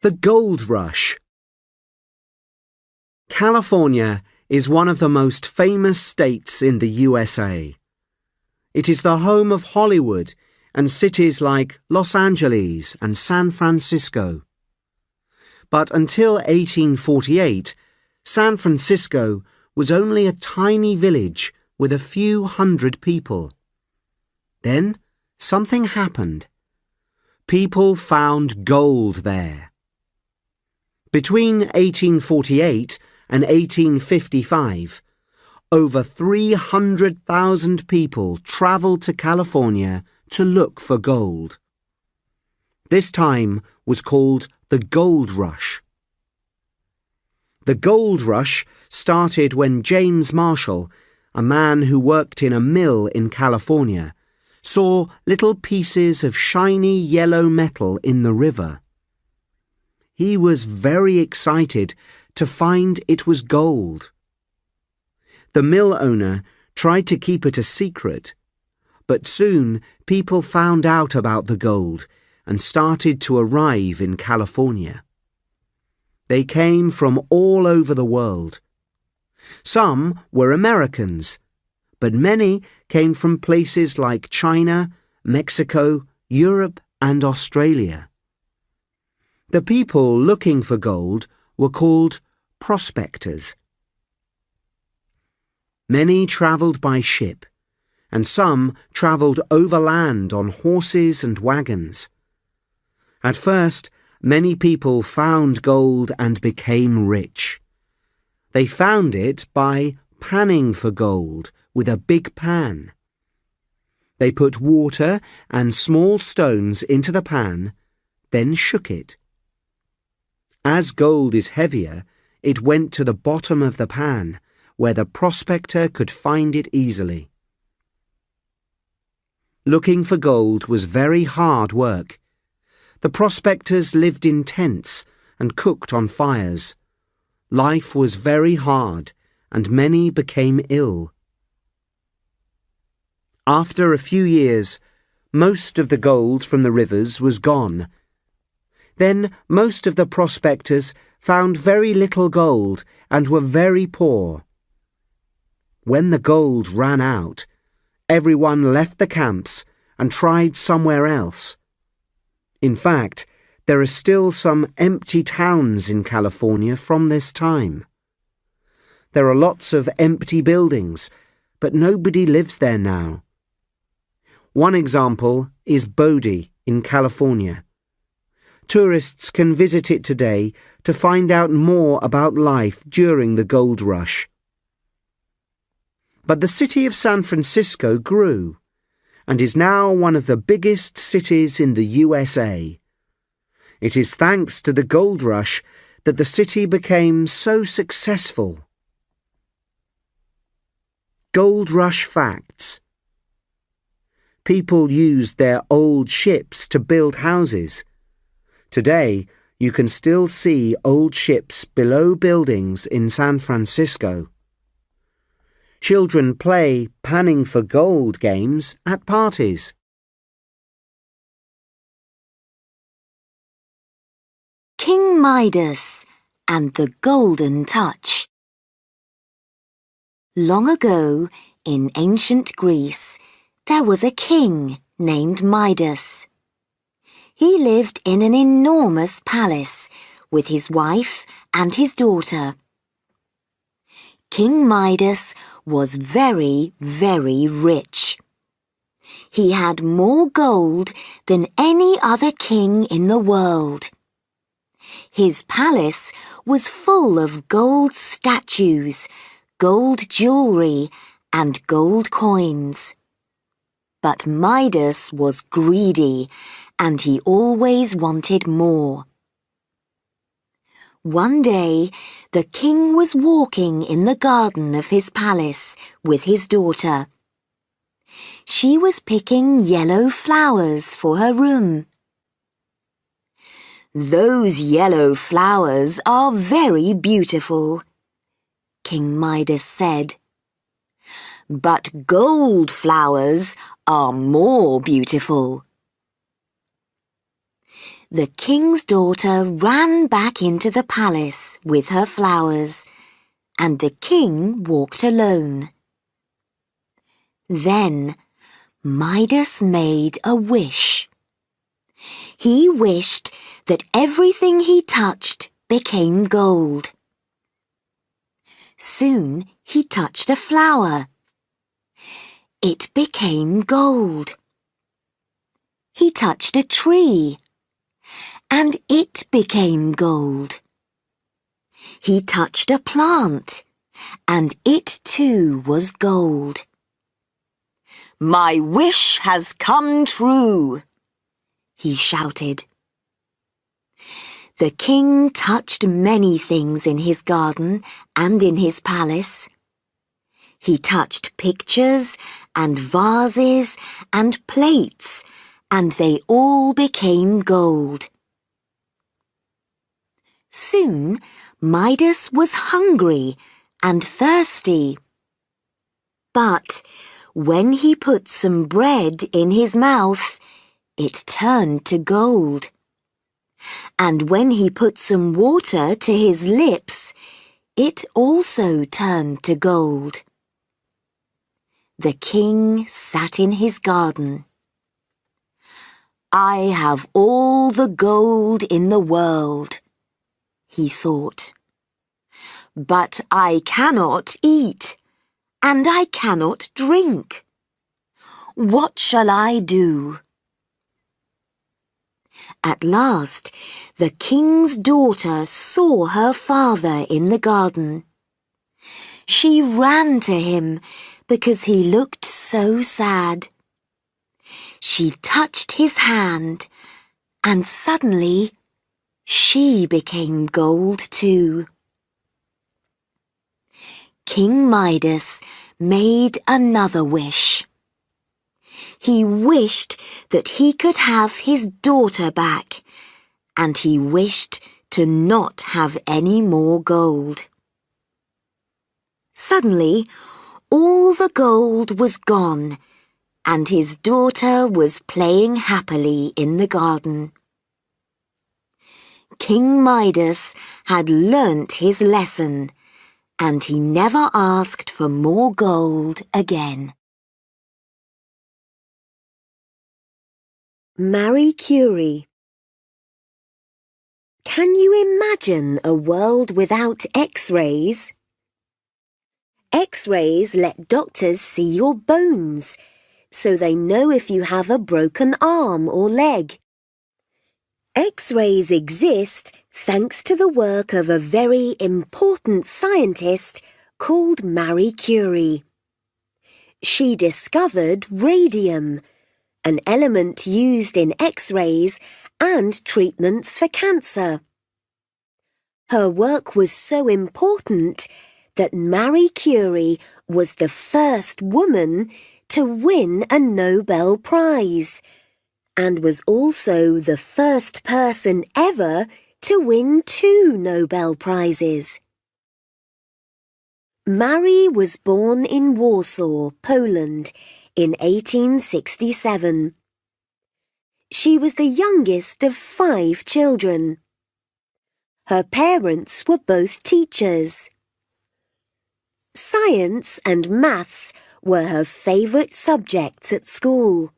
The Gold Rush. California is one of the most famous states in the USA. It is the home of Hollywood and cities like Los Angeles and San Francisco. But until 1848, San Francisco was only a tiny village with a few hundred people. Then something happened. People found gold there. Between 1848 and 1855, over 300,000 people travelled to California to look for gold. This time was called the Gold Rush. The Gold Rush started when James Marshall, a man who worked in a mill in California, saw little pieces of shiny yellow metal in the river. He was very excited to find it was gold. The mill owner tried to keep it a secret, but soon people found out about the gold and started to arrive in California. They came from all over the world. Some were Americans, but many came from places like China, Mexico, Europe, and Australia. The people looking for gold were called prospectors. Many travelled by ship, and some travelled overland on horses and wagons. At first, many people found gold and became rich. They found it by panning for gold with a big pan. They put water and small stones into the pan, then shook it. As gold is heavier, it went to the bottom of the pan, where the prospector could find it easily. Looking for gold was very hard work. The prospectors lived in tents and cooked on fires. Life was very hard, and many became ill. After a few years, most of the gold from the rivers was gone. Then most of the prospectors found very little gold and were very poor. When the gold ran out, everyone left the camps and tried somewhere else. In fact, there are still some empty towns in California from this time. There are lots of empty buildings, but nobody lives there now. One example is Bodie in California. Tourists can visit it today to find out more about life during the gold rush. But the city of San Francisco grew and is now one of the biggest cities in the USA. It is thanks to the gold rush that the city became so successful. Gold Rush facts. People used their old ships to build houses. Today, you can still see old ships below buildings in San Francisco. Children play panning for gold games at parties. King Midas and the Golden Touch. Long ago, in ancient Greece, there was a king named Midas. He lived in an enormous palace with his wife and his daughter. King Midas was very, very rich. He had more gold than any other king in the world. His palace was full of gold statues, gold jewellery, and gold coins. But Midas was greedy, and he always wanted more. One day, the king was walking in the garden of his palace with his daughter. She was picking yellow flowers for her room. "Those yellow flowers are very beautiful," King Midas said. "But gold flowers are more beautiful." The king's daughter ran back into the palace with her flowers, and the king walked alone. Then Midas made a wish. He wished that everything he touched became gold. Soon he touched a flower. It became gold. He touched a tree, and it became gold. He touched a plant, and it too was gold. "My wish has come true," he shouted. The king touched many things in his garden and in his palace. He touched pictures and vases and plates, and they all became gold. Soon Midas was hungry and thirsty. But when he put some bread in his mouth, it turned to gold. And when he put some water to his lips, it also turned to gold. The king sat in his garden. "I have all the gold in the world," he thought. "But I cannot eat, and I cannot drink. What shall I do?" At last, the king's daughter saw her father in the garden. She ran to him because he looked so sad. She touched his hand, and suddenly she became gold too. King Midas made another wish. He wished that he could have his daughter back, and he wished to not have any more gold. Suddenly, all the gold was gone, and his daughter was playing happily in the garden. King Midas had learnt his lesson, and he never asked for more gold again. Marie Curie. Can you imagine a world without X-rays? X-rays let doctors see your bones, so they know if you have a broken arm or leg. X-rays exist thanks to the work of a very important scientist called Marie Curie. She discovered radium, an element used in X-rays and treatments for cancer. Her work was so important that Marie Curie was the first woman to win a Nobel Prize, and was also the first person ever to win 2 Nobel Prizes. Marie was born in Warsaw, Poland, in 1867. She was the youngest of 5 children. Her parents were both teachers. Science and maths were her favourite subjects at school.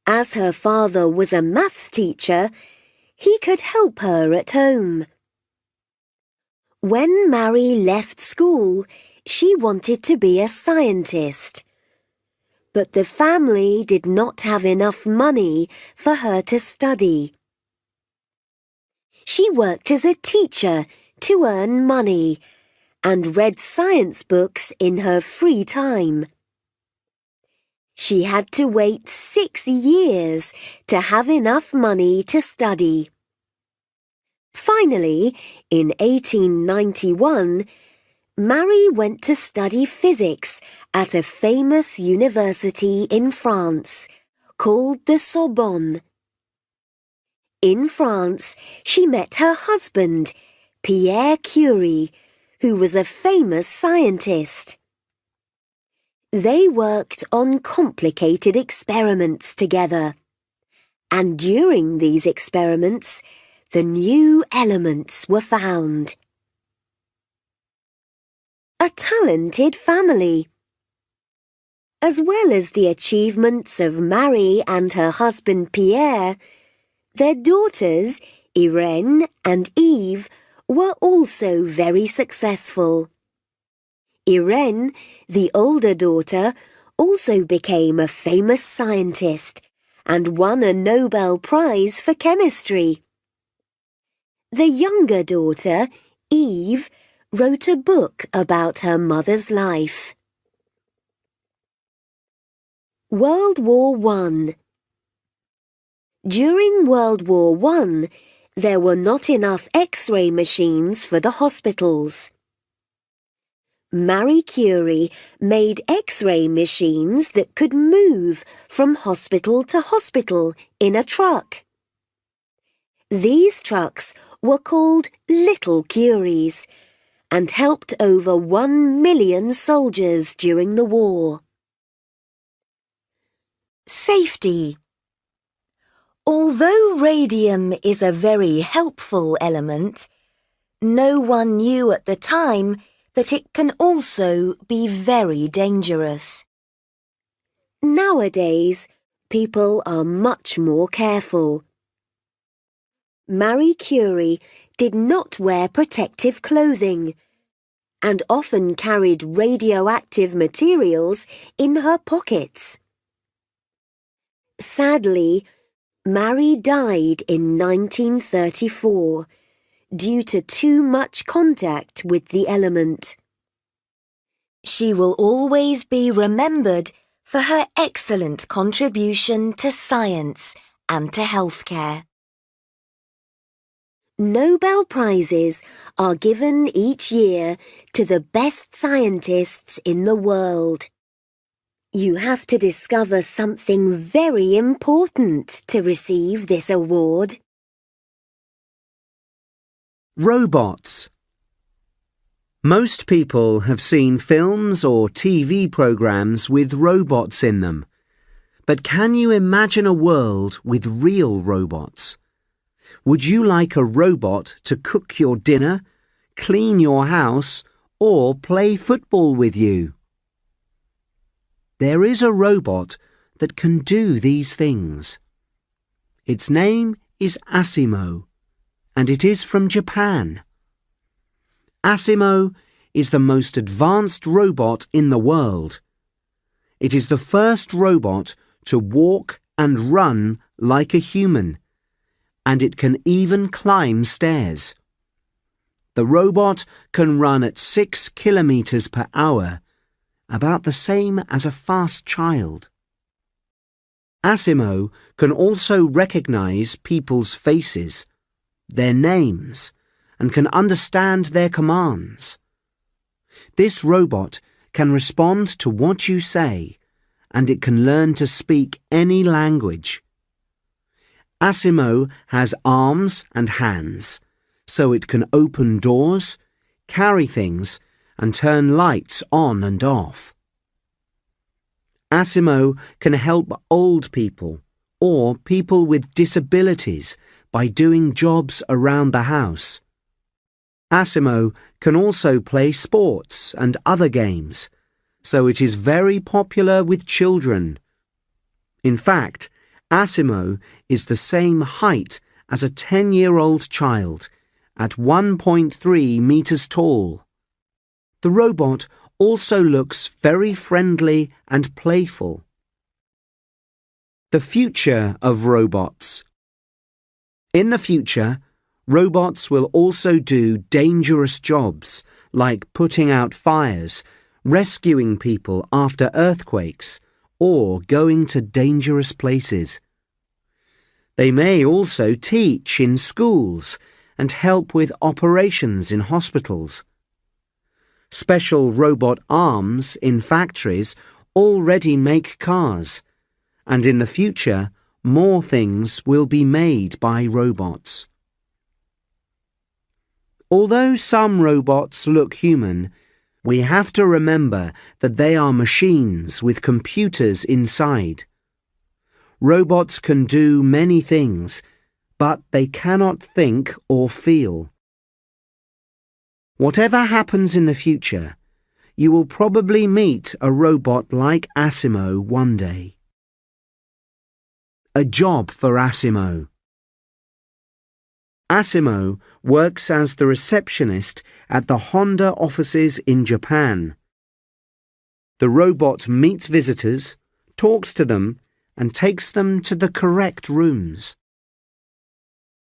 As her father was a maths teacher, he could help her at home. When Marie left school, she wanted to be a scientist. But the family did not have enough money for her to study. She worked as a teacher to earn money and read science books in her free time. She had to wait 6 years to have enough money to study. Finally, in 1891, Marie went to study physics at a famous university in France called the Sorbonne. In France, she met her husband, Pierre Curie, who was a famous scientist. They worked on complicated experiments together, And during these experiments, the new elements were found. A talented family. As well as the achievements of Marie and her husband Pierre, their daughters, Irene and Eve, were also very successful. Irene, the older daughter, also became a famous scientist and won a Nobel Prize for chemistry. The younger daughter, Eve, wrote a book about her mother's life. World War I. During World War I, there were not enough X-ray machines for the hospitals. Marie Curie made X-ray machines that could move from hospital to hospital in a truck. These trucks were called Little Curies and helped over 1 million soldiers during the war. Safety. Although radium is a very helpful element, no one knew at the time that it can also be very dangerous. Nowadays, people are much more careful. Marie Curie did not wear protective clothing and often carried radioactive materials in her pockets. Sadly, Marie died in 1934 due to too much contact with the element. She will always be remembered for her excellent contribution to science and to healthcare. Nobel Prizes are given each year to the best scientists in the world. You have to discover something very important to receive this award. Robots. Most people have seen films or TV programs with robots in them. But can you imagine a world with real robots? Would you like a robot to cook your dinner, clean your house, or play football with you? There is a robot that can do these things. Its name is Asimo, and it is from Japan. Asimo is the most advanced robot in the world. It is the first robot to walk and run like a human, and it can even climb stairs. The robot can run at 6 kilometers per hour, about the same as a fast child. Asimo can also recognize people's faces, their names, and can understand their commands. This robot can respond to what you say, and it can learn to speak any language. Asimo has arms and hands, so it can open doors, carry things, and turn lights on and off. Asimo can help old people or people with disabilities by doing jobs around the house. Asimo can also play sports and other games, so it is very popular with children. In fact, Asimo is the same height as a 10-year-old child, at 1.3 meters tall. The robot also looks very friendly and playful. The future of robots. In the future, robots will also do dangerous jobs like putting out fires, rescuing people after earthquakes, or going to dangerous places. They may also teach in schools and help with operations in hospitals. Special robot arms in factories already make cars, and in the future, more things will be made by robots. Although some robots look human, we have to remember that they are machines with computers inside. Robots can do many things, but they cannot think or feel. Whatever happens in the future, you will probably meet a robot like Asimo one day. A job for Asimo. Asimo works as the receptionist at the Honda offices in Japan. The robot meets visitors, talks to them, and takes them to the correct rooms.